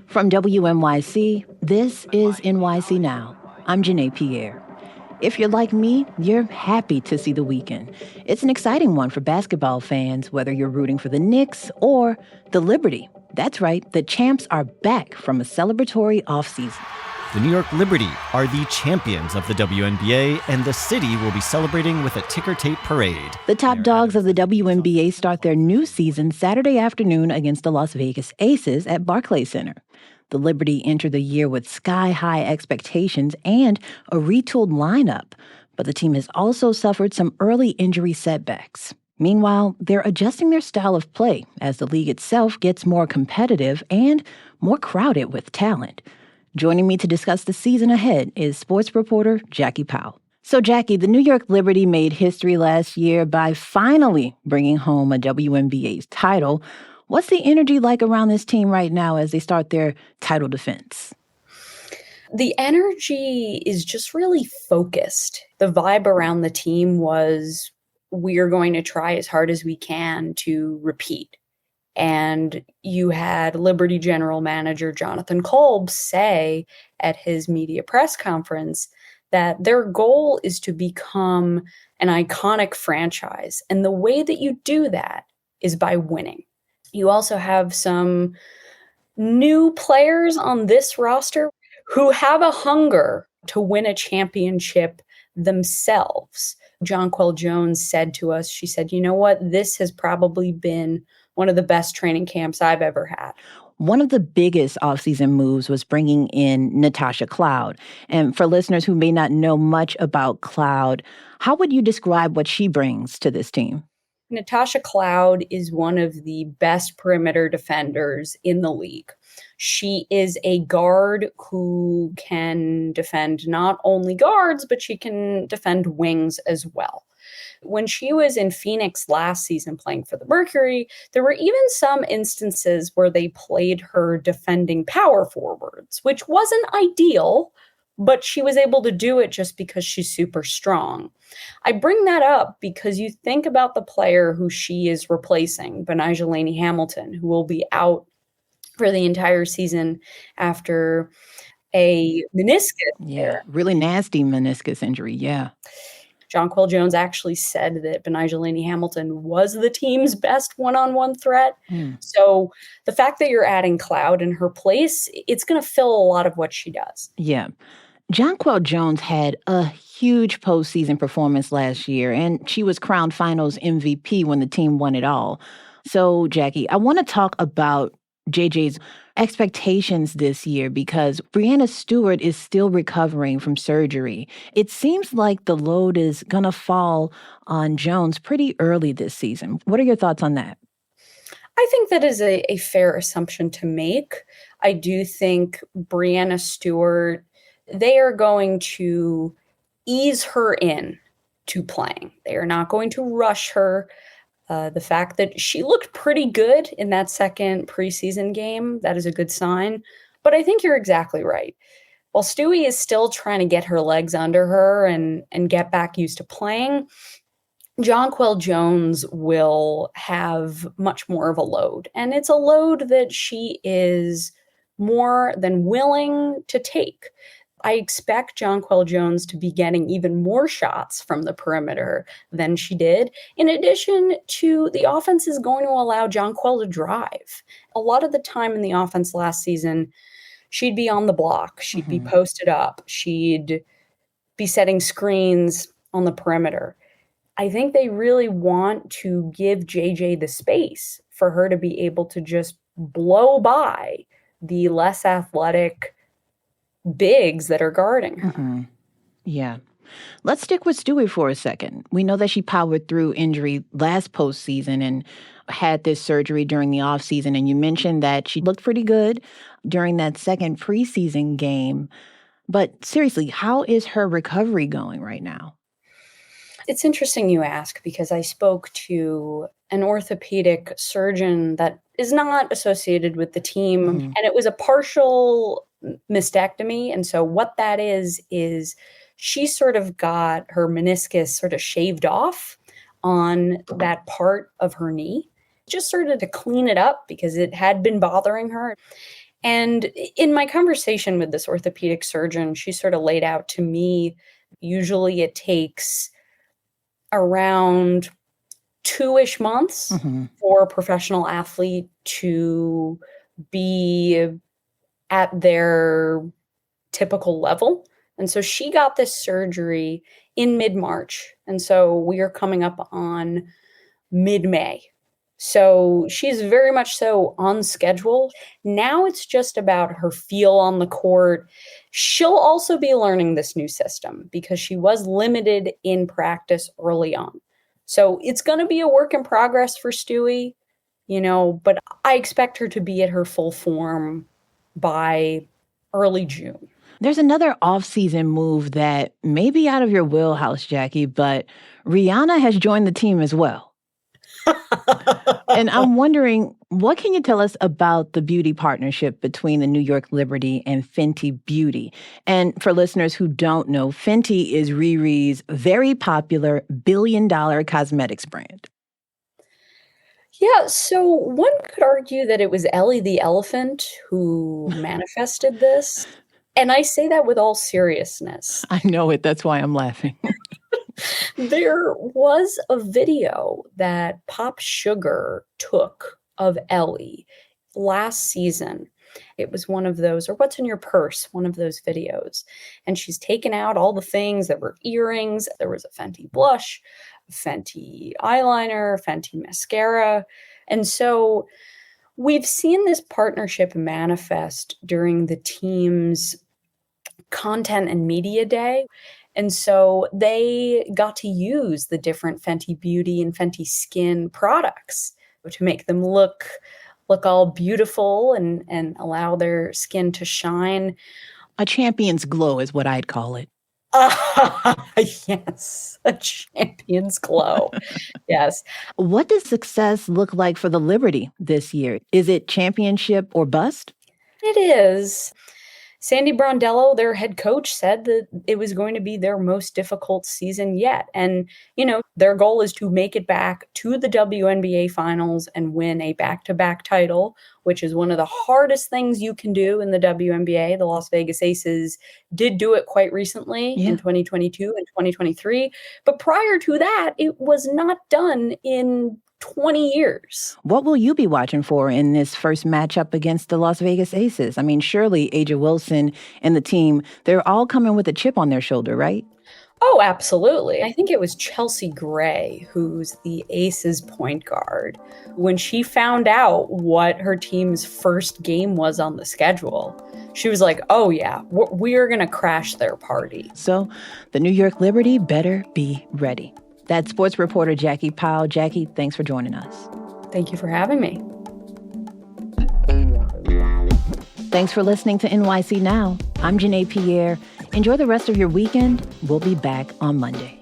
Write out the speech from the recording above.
From WNYC, this is NYC Now. I'm Janae Pierre. If you're like me, you're happy to see the weekend. It's an exciting one for basketball fans, whether you're rooting for the Knicks or the Liberty. That's right, the champs are back from a celebratory offseason. The New York Liberty are the champions of the WNBA, and the city will be celebrating with a ticker tape parade. The top dogs of the WNBA start their new season Saturday afternoon against the Las Vegas Aces at Barclays Center. The Liberty entered the year with sky-high expectations and a retooled lineup, but the team has also suffered some early injury setbacks. Meanwhile, they're adjusting their style of play as the league itself gets more competitive and more crowded with talent. Joining me to discuss the season ahead is sports reporter Jackie Powell. So, Jackie, the New York Liberty made history last year by finally bringing home a WNBA title. What's the energy like around this team right now as they start their title defense? The energy is just really focused. The vibe around the team was, we're going to try as hard as we can to repeat. And you had Liberty General Manager Jonathan Kolb say at his media press conference that their goal is to become an iconic franchise. And the way that you do that is by winning. You also have some new players on this roster who have a hunger to win a championship themselves. Jonquel Jones said to us, she said, you know what, this has probably been one of the best training camps I've ever had. One of the biggest offseason moves was bringing in Natasha Cloud. And for listeners who may not know much about Cloud, how would you describe what she brings to this team? Natasha Cloud is one of the best perimeter defenders in the league. She is a guard who can defend not only guards, but she can defend wings as well. When she was in Phoenix last season playing for the Mercury, there were even some instances where they played her defending power forwards, which wasn't ideal, but she was able to do it just because she's super strong. I bring that up because you think about the player who she is replacing, Benijah Hamilton, who will be out for the entire season after a meniscus. Yeah, really nasty meniscus injury, yeah. Jonquel Jones actually said that Benijah Hamilton was the team's best one-on-one threat. So the fact that you're adding Cloud in her place, it's going to fill a lot of what she does. Yeah. Jonquel Jones had a huge postseason performance last year, and she was crowned Finals MVP when the team won it all. So, Jackie, I want to talk about JJ's expectations this year because Breanna Stewart is still recovering from surgery. It seems like the load is going to fall on Jones pretty early this season. What are your thoughts on that? I think that is a fair assumption to make. I do think Breanna Stewart, they are going to ease her in to playing. They are not going to rush her. The fact that she looked pretty good in that second preseason game, that is a good sign. But I think you're exactly right. While Stewie is still trying to get her legs under her and get back used to playing, Jonquel Jones will have much more of a load. And it's a load that she is more than willing to take. I expect Jonquel Jones to be getting even more shots from the perimeter than she did. In addition to, the offense is going to allow Jonquel to drive. A lot of the time in the offense last season, she'd be on the block. She'd be posted up. She'd be setting screens on the perimeter. I think they really want to give JJ the space for her to be able to just blow by the less athletic bigs that are guarding her. Yeah. Let's stick with Stewie for a second. We know that she powered through injury last postseason and had this surgery during the offseason. And you mentioned that she looked pretty good during that second preseason game. But seriously, how is her recovery going right now? It's interesting you ask because I spoke to an orthopedic surgeon that is not associated with the team, and it was a partial mastectomy. And so what that is she sort of got her meniscus sort of shaved off on that part of her knee, just sort of to clean it up because it had been bothering her. And in my conversation with this orthopedic surgeon, she sort of laid out to me, usually it takes around 2-ish months for a professional athlete to be at their typical level. And so she got this surgery in mid-March. And so we are coming up on mid-May. So she's very much so on schedule. Now it's just about her feel on the court. She'll also be learning this new system because she was limited in practice early on. So it's going to be a work in progress for Stewie, but I expect her to be at her full form by early June. There's another off-season move that may be out of your wheelhouse, Jackie, but Rihanna has joined the team as well. And I'm wondering, what can you tell us about the beauty partnership between the New York Liberty and Fenty Beauty? And for listeners who don't know, Fenty is Riri's very popular billion-dollar cosmetics brand. Yeah, so one could argue that it was Ellie the elephant who manifested this. And I say that with all seriousness. I know it. That's why I'm laughing. There was a video that Pop Sugar took of Ellie last season. It was one of those, or What's in Your Purse, one of those videos. And she's taken out all the things. There were earrings. There was a Fenty blush, Fenty eyeliner, Fenty mascara. And so we've seen this partnership manifest during the team's content and media day. And so they got to use the different Fenty Beauty and Fenty Skin products to make them look all beautiful and allow their skin to shine. A champion's glow is what I'd call it. Yes, a champion's glow. Yes. What does success look like for the Liberty this year? Is it championship or bust? It is. Sandy Brondello, their head coach, said that it was going to be their most difficult season yet. And, their goal is to make it back to the WNBA finals and win a back-to-back title, which is one of the hardest things you can do in the WNBA. The Las Vegas Aces did do it quite recently in 2022 and 2023. But prior to that, it was not done in 20 years. What will you be watching for in this first matchup against the Las Vegas Aces? I mean, surely A'ja Wilson and the team, they're all coming with a chip on their shoulder, right? Oh, absolutely. I think it was Chelsea Gray, who's the Aces point guard. When she found out what her team's first game was on the schedule, she was like, oh yeah, we're going to crash their party. So the New York Liberty better be ready. That's sports reporter Jackie Powell. Jackie, thanks for joining us. Thank you for having me. Thanks for listening to NYC Now. I'm Janae Pierre. Enjoy the rest of your weekend. We'll be back on Monday.